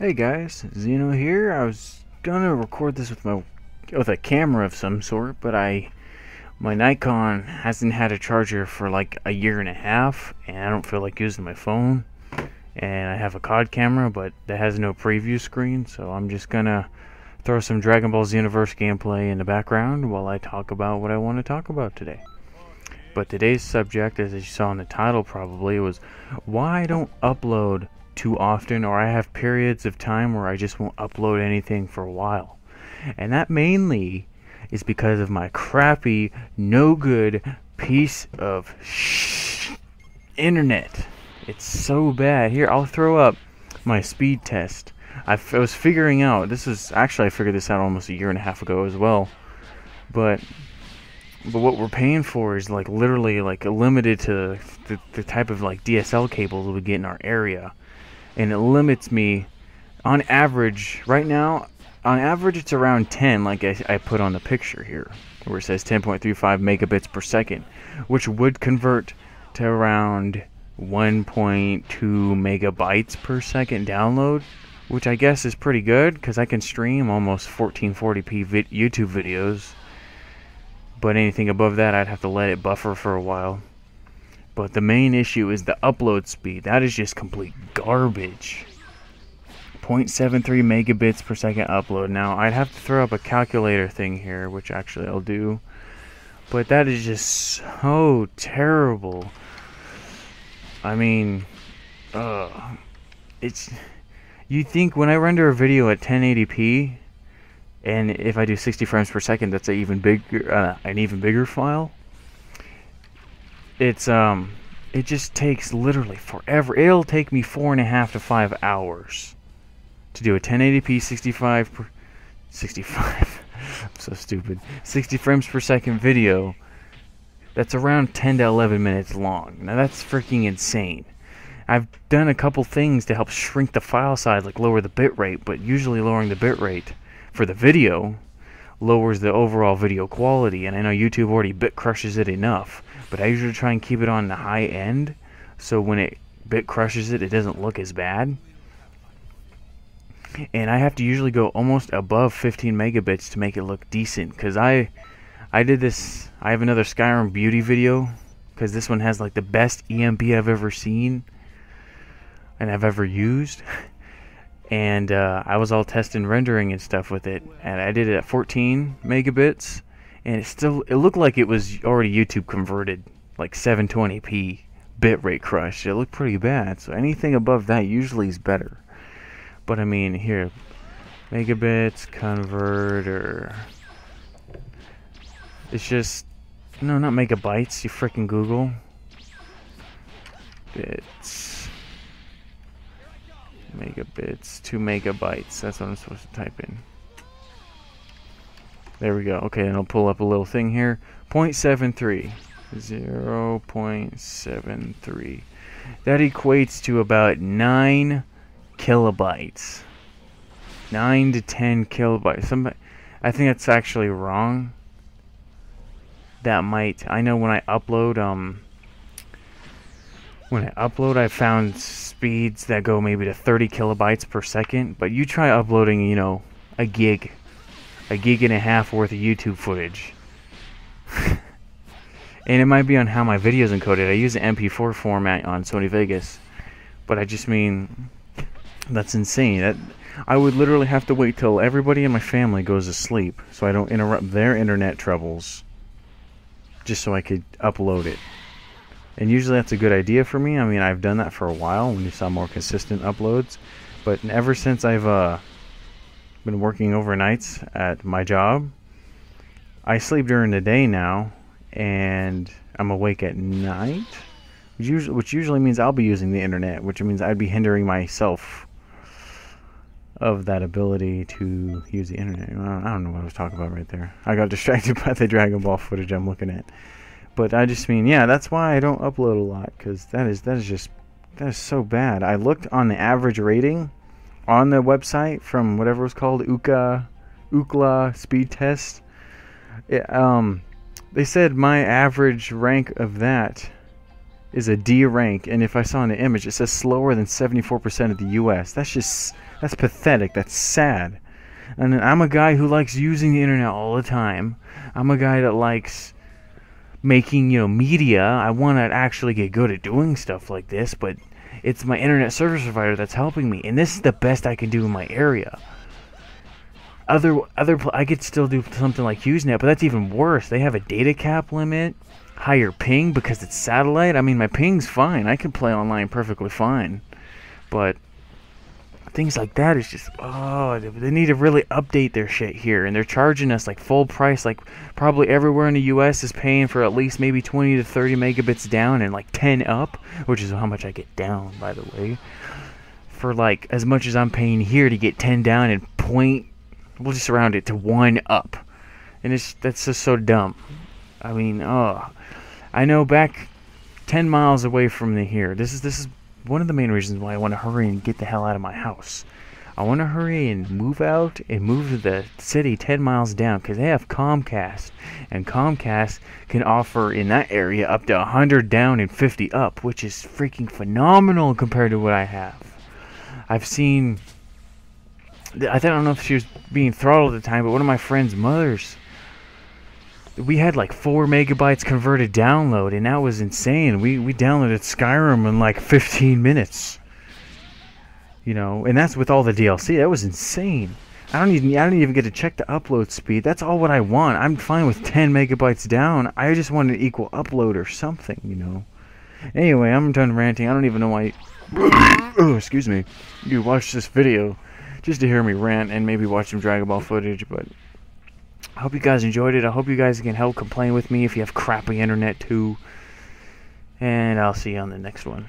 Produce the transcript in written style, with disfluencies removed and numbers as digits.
Hey guys, Xeno here. I was gonna record this with a camera of some sort, but my Nikon hasn't had a charger for like a year and a half, and I don't feel like using my phone. And I have a COD camera, but that has no preview screen, so I'm just gonna throw some Dragon Ball Xenoverse gameplay in the background while I talk about what I want to talk about today. But today's subject, as you saw in the title probably, was why I don't upload too often, or I have periods of time where I just won't upload anything for a while. And that mainly is because of my crappy, no good piece of internet. It's so bad. Here, I'll throw up my speed test. I was figuring out, I figured this out almost a year and a half ago as well. But what we're paying for is like literally like limited to the type of like DSL cables we get in our area. And it limits me on average right now. On average it's around 10, like I put on the picture here where it says 10.35 megabits per second, which would convert to around 1.2 megabytes per second download, which I guess is pretty good because I can stream almost 1440p YouTube videos. But anything above that I'd have to let it buffer for a while. But the main issue is the upload speed. That is just complete garbage. 0.73 megabits per second upload. Now, I'd have to throw up a calculator thing here, which actually I'll do. But that is just so terrible. I mean, you think when I render a video at 1080p, and if I do 60 frames per second, that's an even bigger file. It just takes literally forever. It'll take me 4.5 to 5 hours to do a 1080p 65 I'm so stupid, 60 frames per second video that's around 10 to 11 minutes long. Now that's freaking insane. I've done a couple things to help shrink the file size, like lower the bitrate, but usually lowering the bitrate for the video lowers the overall video quality, and I know YouTube already bit crushes it enough, but I usually try and keep it on the high end so when it bit crushes it, it doesn't look as bad. And I have to usually go almost above 15 megabits to make it look decent, because I did this. I have another Skyrim beauty video because this one has like the best EMP I've ever seen and I've ever used. And I was all testing rendering and stuff with it, and I did it at 14 megabits, and it looked like it was already YouTube converted, like 720p bitrate crush. It looked pretty bad, so anything above that usually is better. But I mean, here, megabits converter. It's just, no, not megabytes, you freaking Google. Bits. Megabits, 2 megabytes. That's what I'm supposed to type in. There we go. Okay, and I'll pull up a little thing here. 0.73. 0.73. That equates to about 9 kilobytes. 9 to 10 kilobytes. I think that's actually wrong. I know when I upload, I found speeds that go maybe to 30 kilobytes per second, but you try uploading, you know, a gig and a half worth of YouTube footage. And it might be on how my video is encoded. I use the MP4 format on Sony Vegas, but I just mean, that's insane. I would literally have to wait till everybody in my family goes to sleep so I don't interrupt their internet troubles just so I could upload it. And usually that's a good idea for me. I mean, I've done that for a while when you saw more consistent uploads. But ever since I've been working overnights at my job, I sleep during the day now, and I'm awake at night, which usually means I'll be using the internet, which means I'd be hindering myself of that ability to use the internet. I don't know what I was talking about right there. I got distracted by the Dragon Ball footage I'm looking at. But I just mean, yeah, that's why I don't upload a lot, because that is so bad. I looked on the average rating on the website from whatever it was called, Ookla speed test. They said my average rank of that is a D rank, and if I saw in the image, it says slower than 74% of the U.S. That's pathetic. That's sad. And I'm a guy who likes using the internet all the time. I'm a guy that likes making, media. I want to actually get good at doing stuff like this, but it's my internet service provider that's helping me, and this is the best I can do in my area. I could still do something like HughesNet, but that's even worse. They have a data cap limit, higher ping because it's satellite. I mean, my ping's fine. I can play online perfectly fine, but things like that is just, they need to really update their shit here, and they're charging us like full price. Like probably everywhere in the US is paying for at least maybe 20 to 30 megabits down and like 10 up, which is how much I get down, by the way, for like as much as I'm paying here to get 10 down and we'll just round it to 1 up. And that's just so dumb. I mean, I know back 10 miles away from here, this is one of the main reasons why I want to hurry and get the hell out of my house. I want to hurry and move out and move to the city 10 miles down because they have Comcast. And Comcast can offer in that area up to 100 down and 50 up, which is freaking phenomenal compared to what I have. I've seen, I don't know if she was being throttled at the time, but one of my friend's mothers, we had like 4 megabytes converted download, and that was insane. We downloaded Skyrim in like 15 minutes. And that's with all the DLC. That was insane. I don't even get to check the upload speed. That's all what I want. I'm fine with 10 megabytes down. I just want an equal upload or something, Anyway, I'm done ranting. I don't even know why excuse me. You watch this video just to hear me rant and maybe watch some Dragon Ball footage, but I hope you guys enjoyed it. I hope you guys can help complain with me if you have crappy internet too. And I'll see you on the next one.